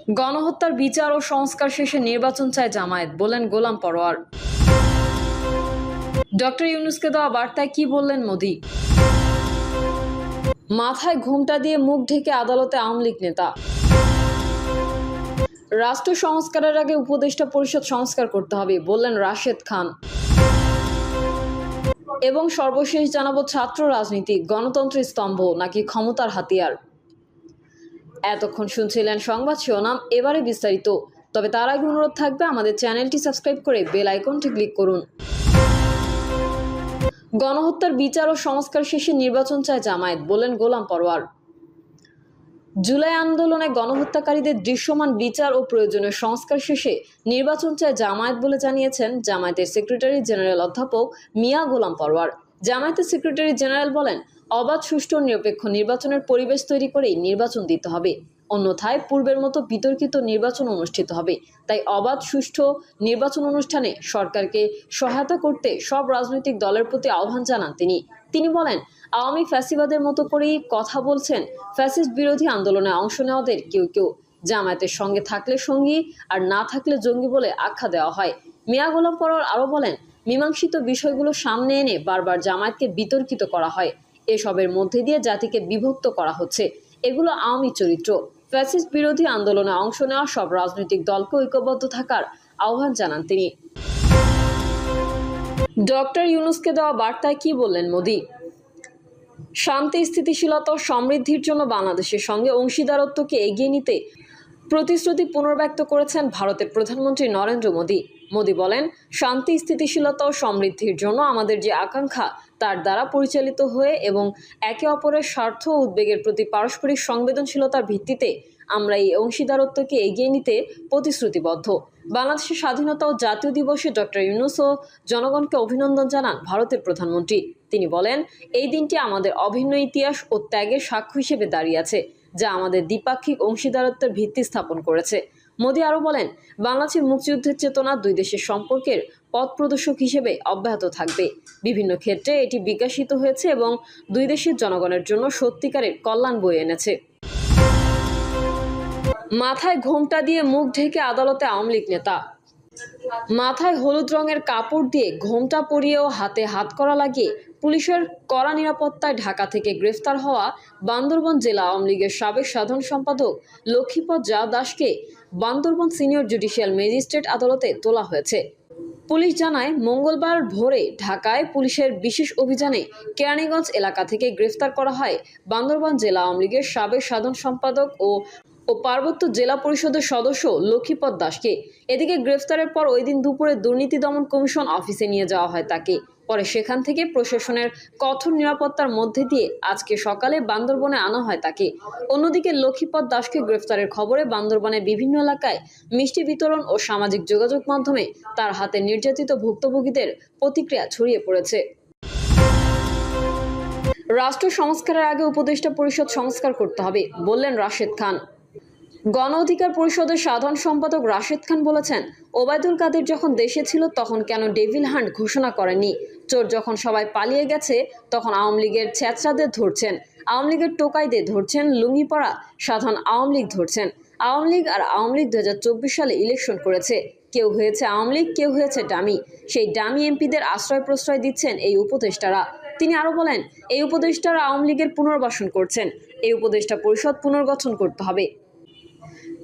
গণহত্যার বিচার ও সংস্কার শেষে নির্বাচন চায় জামায়াত, বললেন গোলাম পরোয়ার। ডক্টর ইউনূসকে দেওয়া বার্তায় কি বললেন মোদি? মাথায় ঘোমটা দিয়ে মুখ ঢেকে আদালতে আওয়ামী লীগ নেতা। রাষ্ট্র সংস্কারের আগে উপদেষ্টা পরিষদ সংস্কার করতে হবে, বললেন রাশেদ খান। এবং সর্বশেষ জানাবো, ছাত্র রাজনীতি গণতন্ত্রের স্তম্ভ নাকি ক্ষমতার হাতিয়ার। এতক্ষণ শুনছিলেন সংবাদ শিরোনাম, এবারে বিস্তারিত। তবে তার আগে অনুরোধ থাকবে আমাদের চ্যানেলটি সাবস্ক্রাইব করে বেল আইকনটি ক্লিক করুন। গণহত্যার বিচার ও সংস্কার শেষে নির্বাচন চায় জামায়াত, বললেন গোলাম পরোয়ার। জুলাই আন্দোলনে গণহত্যাকারীদের দৃশ্যমান বিচার ও প্রয়োজনীয় সংস্কার শেষে নির্বাচন চায় জামায়াত বলে জানিয়েছেন জামায়াতের সেক্রেটারি জেনারেল অধ্যাপক মিয়া গোলাম পরোয়ার। জামায়াতের সেক্রেটারি জেনারেল বলেন, অবাধ, সুষ্ঠু, নিরপেক্ষ নির্বাচনের পরিবেশ তৈরি করেই নির্বাচন দিতে হবে, অন্যথায় পূর্বের মতো বিতর্কিত নির্বাচন অনুষ্ঠিত হবে। তাই অবাধ, সুষ্ঠু নির্বাচন অনুষ্ঠানে সরকারকে সহায়তা করতে সব রাজনৈতিক দলের প্রতি আহ্বান জানান তিনি বলেন, আওয়ামী ফ্যাসিবাদের মতো করেই কথা বলছেন ফ্যাসিস্ট বিরোধী আন্দোলনে অংশ নেওয়াদের কেউ জামায়াতের সঙ্গে থাকলে সঙ্গী আর না থাকলে জঙ্গি বলে আখ্যা দেওয়া হয়। মিয়া গোলাম পরোয়ার আরও বলেন, মীমাংসিত বিষয়গুলো সামনে এনে বারবার জামায়াতকে বিতর্কিত করা হয়, এসবের মধ্যে দিয়ে জাতিকে বিভক্ত করা হচ্ছে। এগুলো আওয়ামী চরিত্র। ফ্যাসিস্ট বিরোধী আন্দোলনে অংশ নেওয়া সব রাজনৈতিক দলকে ঐক্যবদ্ধ থাকার আহ্বান জানান তিনি। ডক্টর ইউনূসকে দেওয়া বার্তায় কি বললেন মোদি? শান্তি, স্থিতিশীলতা ও সমৃদ্ধির জন্য বাংলাদেশের সঙ্গে অংশীদারত্বকে এগিয়ে নিতে প্রতিশ্রুতি পুনর্ব্যক্ত করেছেন ভারতের প্রধানমন্ত্রী নরেন্দ্র মোদি। মোদি বলেন, শান্তি, স্থিতিশীলতা ও সমৃদ্ধির জন্য আমাদের যে আকাঙ্ক্ষা তার দ্বারা পরিচালিত হয়ে এবং একে অপরের স্বার্থ ও উদ্বেগের প্রতি পারস্পরিক সংবেদনশীলতার ভিত্তিতে আমরা এই অংশীদারত্বকে এগিয়ে নিতে প্রতিশ্রুতিবদ্ধ। বাংলাদেশের স্বাধীনতা ও জাতীয় দিবসে ডক্টর ইউনূস ও জনগণকে অভিনন্দন জানান ভারতের প্রধানমন্ত্রী। তিনি বলেন, এই দিনটি আমাদের অভিন্ন ইতিহাস ও ত্যাগের সাক্ষ্য হিসেবে দাঁড়িয়ে আছে, যা আমাদের দ্বিপাক্ষিক অংশীদারত্বের ভিত্তি স্থাপন করেছে। মোদি আরও বলেন, বাংলাদেশের মুক্তিযুদ্ধের চেতনা দুই দেশের সম্পর্কের পথ প্রদর্শক হিসেবে অব্যাহত থাকবে। বিভিন্ন ক্ষেত্রে এটি বিকশিত হয়েছে এবং দুই দেশের জনগণের জন্য সত্যিকারের কল্যাণ বয়ে এনেছে। মাথায় ঘোমটা দিয়ে মুখ ঢেকে আদালতে আওয়ামী লীগ নেতা। মাথায় হলুদ রঙের কাপড় দিয়ে ঘোমটা পরিয়ে ও হাতে হাতকড়া লাগিয়ে পুলিশের কড়া নিরাপত্তায় ঢাকা থেকে গ্রেফতার হওয়া বান্দরবান জেলা আওয়ামী লীগের সাবেক সাধারণ সম্পাদক লক্ষ্মীপদ জা দাসকে বান্দরবান সিনিয়র জুডিশিয়াল ম্যাজিস্ট্রেট আদালতে তোলা হয়েছে। পুলিশ জানায়, মঙ্গলবার ভোরে ঢাকায় পুলিশের বিশেষ অভিযানে কেরানীগঞ্জ এলাকা থেকে গ্রেফতার করা হয় বান্দরবান জেলা আওয়ামী লীগের সাবেক সাধারণ সম্পাদক ও পার্বত্য জেলা পরিষদের সদস্য লক্ষ্মীপদ দাসকে। এদিকে গ্রেফতারের পর ওই দিন দুপুরে দুর্নীতি দমন কমিশন অফিসে নিয়ে যাওয়া হয় তাকে। পরে সেখান থেকে প্রশাসনের কঠোর নিরাপত্তার মধ্যে দিয়ে আজকে সকালে বান্দরবনে আনা হয় তাকে। অন্যদিকে লক্ষ্মীপদ দাসকে গ্রেফতারের খবরে বান্দরবানের বিভিন্ন এলাকায় মিষ্টি বিতরণ ও সামাজিক যোগাযোগ মাধ্যমে তার হাতে নির্যাতিত ভুক্তভোগীদের প্রতিক্রিয়া ছড়িয়ে পড়েছে। রাষ্ট্র সংস্কারের আগে উপদেষ্টা পরিষদ সংস্কার করতে হবে, বললেন রাশেদ খান। গণ অধিকার পরিষদের সাধারণ সম্পাদক রাশেদ খান বলেছেন, ওবায়দুল কাদের যখন দেশে ছিল তখন কেন ডেভিল হান্ট ঘোষণা করেনি? চোর যখন সবাই পালিয়ে গেছে তখন আওয়ামী লীগের ছেঁচড়াদের ধরছেন, আওয়ামী লীগের টোকাইদের ধরছেন, লুঙ্গি পরা সাধারণ আওয়ামী লীগ ধরছেন। আওয়ামী লীগ 2024 সালে ইলেকশন করেছে, কেউ হয়েছে আওয়ামী লীগ, কেউ হয়েছে ডামি। সেই ডামি এমপিদের আশ্রয় প্রশ্রয় দিচ্ছেন এই উপদেষ্টারা। তিনি আরও বলেন, এই উপদেষ্টারা আওয়ামী লীগের পুনর্বাসন করছেন, এই উপদেষ্টা পরিষদ পুনর্গঠন করতে হবে।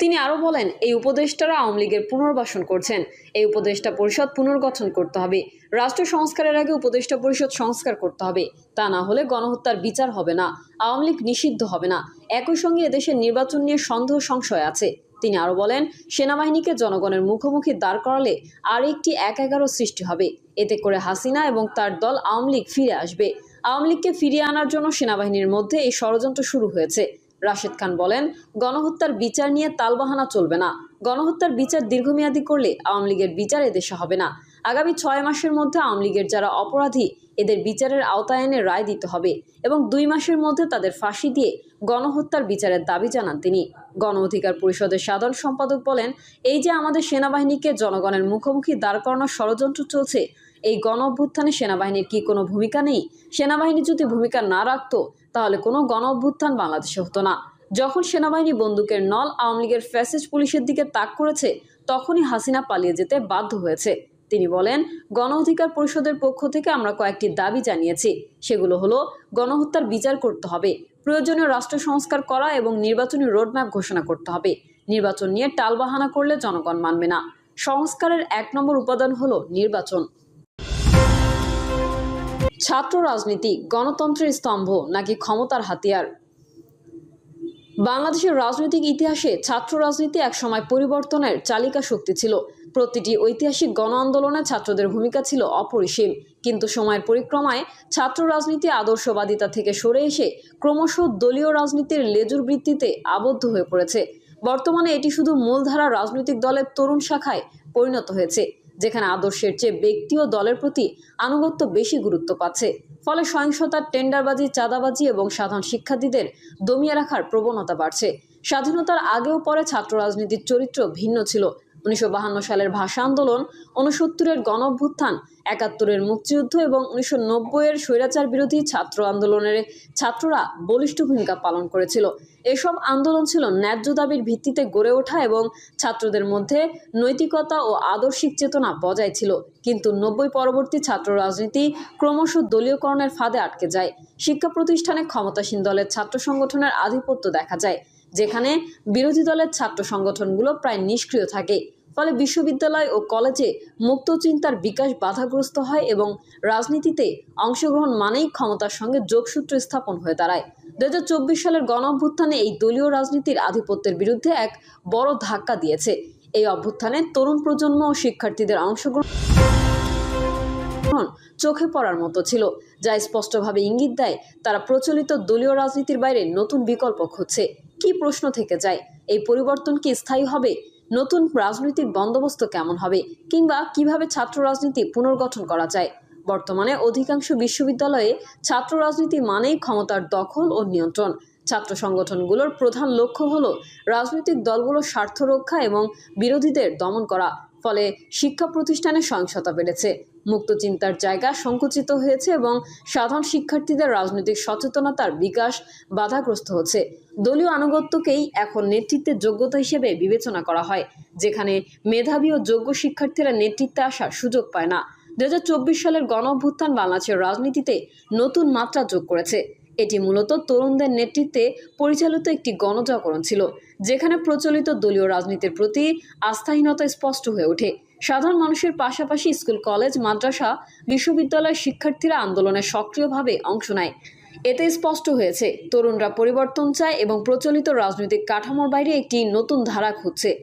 তিনি আরও বলেন, এই উপদেষ্টারা আওয়ামী লীগের পুনর্বাসন করছেন, এই উপদেষ্টা পরিষদ পুনর্গঠন করতে হবে। রাষ্ট্র সংস্কারের আগে উপদেষ্টা পরিষদ সংস্কার করতে হবে, তা না হলে গণহত্যার বিচার হবে না, আওয়ামী লীগ নিষিদ্ধ হবে না। একই সঙ্গে এদেশের নির্বাচন নিয়ে সন্দেহ সংশয় আছে। তিনি আরও বলেন, সেনাবাহিনীকে জনগণের মুখোমুখি দাঁড় করালে আর একটি ১-১১ সৃষ্টি হবে। এতে করে হাসিনা এবং তার দল আওয়ামী লীগ ফিরে আসবে। আওয়ামী লীগকে ফিরিয়ে আনার জন্য সেনাবাহিনীর মধ্যে এই ষড়যন্ত্র শুরু হয়েছে। রাশেদ খান বলেন, গণহত্যার বিচার নিয়ে তালবাহানা চলবে না। গণহত্যার বিচার দীর্ঘমেয়াদী করলে আওয়ামী লীগের বিচার এদেশে হবে না। আগামী 6 মাসের মধ্যে আওয়ামী লীগের যারা অপরাধী এদের বিচারের আওতায় এনে রায় দিতে হবে এবং 2 মাসের মধ্যে তাদের ফাঁসি দিয়ে গণহত্যার বিচারের দাবি জানান তিনি। গণ অধিকার পরিষদের সাধারণ সম্পাদক বলেন, এই যে আমাদের সেনাবাহিনীকে জনগণের মুখোমুখি দাঁড় করানোর ষড়যন্ত্র চলছে, এই গণ অভ্যুত্থানে সেনাবাহিনীর কি কোনো ভূমিকা নেই? সেনাবাহিনী যদি ভূমিকা না রাখতো তাহলে কোনো গণ অভ্যুত্থান বাংলাদেশে হতো না। যখন সেনাবাহিনী বন্দুকের নল আওয়ামী লীগের ফ্যাসিস্ট পুলিশের দিকে তাক করেছে, তখনই হাসিনা পালিয়ে যেতে বাধ্য হয়েছে। তিনি বলেন, গণ অধিকার পরিষদের পক্ষ থেকে আমরা কয়েকটি দাবি জানিয়েছি। সেগুলো হলো, গণহত্যার বিচার করতে হবে, প্রয়োজনীয় রাষ্ট্র সংস্কার করা এবং নির্বাচনী রোডম্যাপ ঘোষণা করতে হবে। নির্বাচন নিয়ে টালবাহানা করলে জনগণ মানবে না। সংস্কারের 1 নম্বর উপাদান হলো নির্বাচন। ছাত্র রাজনীতি গণতন্ত্রের স্তম্ভ নাকি ক্ষমতার হাতিয়ার? বাংলাদেশের রাজনৈতিক ইতিহাসে ছাত্র রাজনীতি একসময় পরিবর্তনের চালিকা শক্তি ছিল। প্রতিটি ঐতিহাসিক গণ আন্দোলনে ছাত্রদের ভূমিকা ছিল অপরিসীম। কিন্তু সময়ের পরিক্রমায় ছাত্র রাজনীতি আদর্শবাদিতা থেকে সরে এসে ক্রমশ দলীয় রাজনীতির লেজুর বৃত্তিতে আবদ্ধ হয়ে পড়েছে। বর্তমানে এটি শুধু মূলধারা রাজনৈতিক দলের তরুণ শাখায় পরিণত হয়েছে, যেখানে আদর্শের চেয়ে ব্যক্তি ও দলের প্রতি আনুগত্য বেশি গুরুত্ব পাচ্ছে। ফলে সহিংসতা, টেন্ডারবাজি, চাঁদাবাজি এবং সাধারণ শিক্ষার্থীদের দমিয়ে রাখার প্রবণতা বাড়ছে। স্বাধীনতার আগেও পরে ছাত্র রাজনীতির চরিত্র ভিন্ন ছিল। 1952 সালের ভাষা আন্দোলন, 69-এর গণ অভ্যুত্থান, 71-এর মুক্তিযুদ্ধ এবং 1990-এর স্বৈরাচার বিরোধী ছাত্র আন্দোলনের ছাত্ররা বলিষ্ঠ ভূমিকা পালন করেছিল। এসব আন্দোলন ছিল ন্যায্য দাবির ভিত্তিতে গড়ে ওঠা এবং ছাত্রদের মধ্যে নৈতিকতা ও আদর্শিক চেতনা বজায় ছিল। কিন্তু 90 পরবর্তী ছাত্র রাজনীতি ক্রমশ দলীয়করণের ফাঁদে আটকে যায়। শিক্ষা প্রতিষ্ঠানে ক্ষমতাসীন দলের ছাত্র সংগঠনের আধিপত্য দেখা যায়, যেখানে বিরোধী দলের ছাত্র সংগঠনগুলো প্রায় নিষ্ক্রিয় থাকে। ফলে বিশ্ববিদ্যালয় ও কলেজে মুক্ত চিন্তার বিকাশ বাধাগ্রস্ত হয় এবং রাজনীতিতে অংশগ্রহণ মানেই ক্ষমতার সঙ্গে যোগসূত্র স্থাপন হয়ে দাঁড়ায়। 2024 সালের গণ অভ্যুত্থানে এই দলীয় রাজনীতির আধিপত্যের বিরুদ্ধে এক বড় ধাক্কা দিয়েছে। এই অভ্যুত্থানে তরুণ প্রজন্ম ও শিক্ষার্থীদের অংশগ্রহণ চোখে পড়ার মতো ছিল, যা স্পষ্টভাবে ইঙ্গিত দেয় তারা প্রচলিত দলীয় রাজনীতির বাইরে নতুন বিকল্প খুঁজছে। কি প্রশ্ন থেকে যায়, এই পরিবর্তন কি স্থায়ী হবে? নতুন রাজনৈতিক বন্দোবস্ত কেমন হবে, কিংবা কিভাবে ছাত্র রাজনীতি পুনর্গঠন করা যায়? বর্তমানে অধিকাংশ বিশ্ববিদ্যালয়ে ছাত্র রাজনীতি মানেই ক্ষমতার দখল ও নিয়ন্ত্রণ। ছাত্র সংগঠনগুলোর প্রধান লক্ষ্য হলো রাজনৈতিক দলগুলোর স্বার্থ রক্ষা এবং বিরোধীদের দমন করা। ফলে শিক্ষা প্রতিষ্ঠানে সহিংসতা বেড়েছে, মুক্ত চিন্তার জায়গা সংকুচিত হয়েছে এবং সাধারণ শিক্ষার্থীদের রাজনৈতিক সচেতনতার বিকাশ বাধাগ্রস্ত হচ্ছে। দলীয় আনুগত্যকেই এখন নেতৃত্বের যোগ্যতা হিসেবে বিবেচনা করা হয়, যেখানে মেধাবী ও যোগ্য শিক্ষার্থীরা নেতৃত্বে আসার সুযোগ পায় না। 2024 সালের গণ অভ্যুত্থান বাংলাদেশের রাজনীতিতে নতুন মাত্রা যোগ করেছে। এটি মূলত তরুণদের নেতৃত্বে পরিচালিত একটি গণজাগরণ ছিল, যেখানে প্রচলিত দলীয় রাজনীতির প্রতি আস্থাহীনতা স্পষ্ট হয়ে ওঠে। সাধারণ মানুষের পাশাপাশি স্কুল, কলেজ, মাদ্রাসা, বিশ্ববিদ্যালয়ের শিক্ষার্থীরা আন্দোলনে সক্রিয়ভাবে অংশ নেয়। এতে স্পষ্ট হয়েছে তরুণরা পরিবর্তন চায় এবং প্রচলিত রাজনৈতিক কাঠামোর বাইরে একটি নতুন ধারা খুঁজছে।